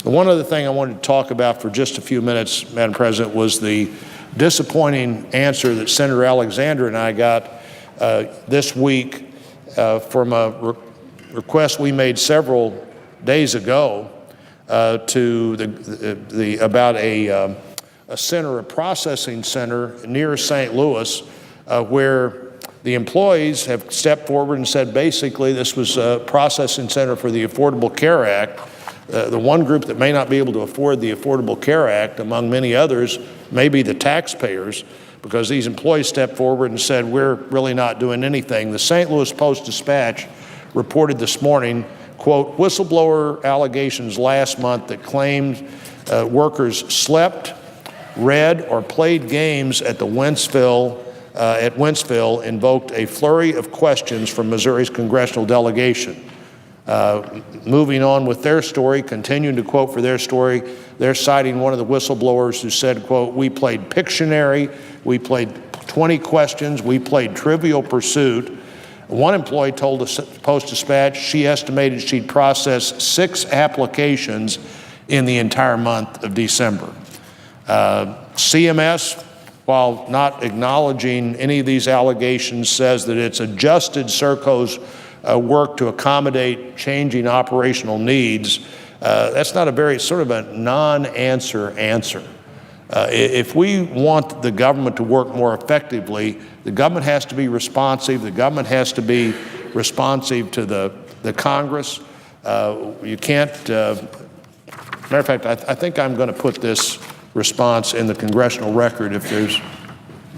The one other thing I wanted to talk about for just a few minutes, Madam President, was the disappointing answer that Senator Alexander and I got this week from a request we made several days ago to about a center, a processing center near St. Louis, where the employees have stepped forward and said basically this was a processing center for the Affordable Care Act. The one group that may not be able to afford the Affordable Care Act, among many others, may be the taxpayers, because these employees stepped forward and said, we're really not doing anything. The St. Louis Post-Dispatch reported this morning, quote, whistleblower allegations last month that claimed workers slept, read, or played games at the Wentzville invoked a flurry of questions from Missouri's congressional delegation. Moving on with their story, continuing to quote for their story, they're citing one of the whistleblowers who said, quote, we played Pictionary, we played 20 questions, we played Trivial Pursuit. One employee told the Post-Dispatch she estimated she'd processed 6 applications in the entire month of December. CMS, while not acknowledging any of these allegations, says that it's adjusted Serco's work to accommodate changing operational needs. That's not a very sort of a non-answer answer. If we want the government to work more effectively, the government has to be responsive. The government has to be responsive to the Congress. You can't, matter of fact, I think I'm going to put this response in the congressional record if there's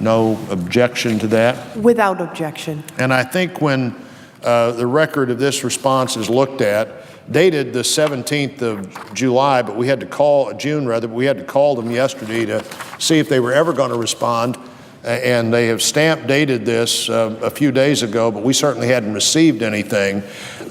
no objection to that. Without objection. And I think when the record of this response is looked at, dated the 17th of July, but we had to call, June rather, but we had to call them yesterday to see if they were ever going to respond. And they have stamp dated this a few days ago, but we certainly hadn't received anything.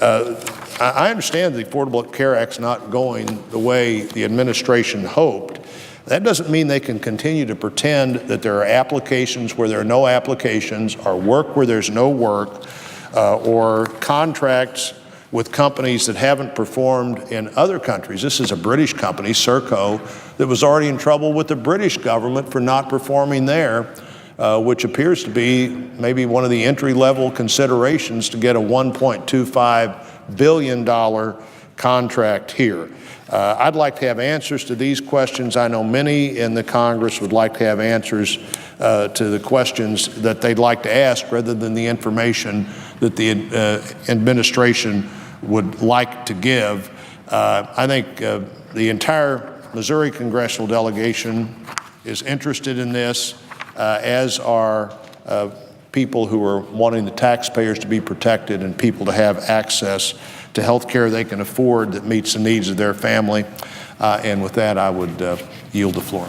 I understand the Affordable Care Act's not going the way the administration hoped. That doesn't mean they can continue to pretend that there are applications where there are no applications, or work where there's no work, or contracts with companies that haven't performed in other countries. This is a British company, Serco, that was already in trouble with the British government for not performing there, which appears to be maybe one of the entry-level considerations to get a $1.25 billion contract here. I'd like to have answers to these questions. I know many in the Congress would like to have answers to the questions that they'd like to ask rather than the information that the administration would like to give. I think the entire Missouri congressional delegation is interested in this, as are people who are wanting the taxpayers to be protected and people to have access to health care they can afford that meets the needs of their family. And with that, I would yield the floor.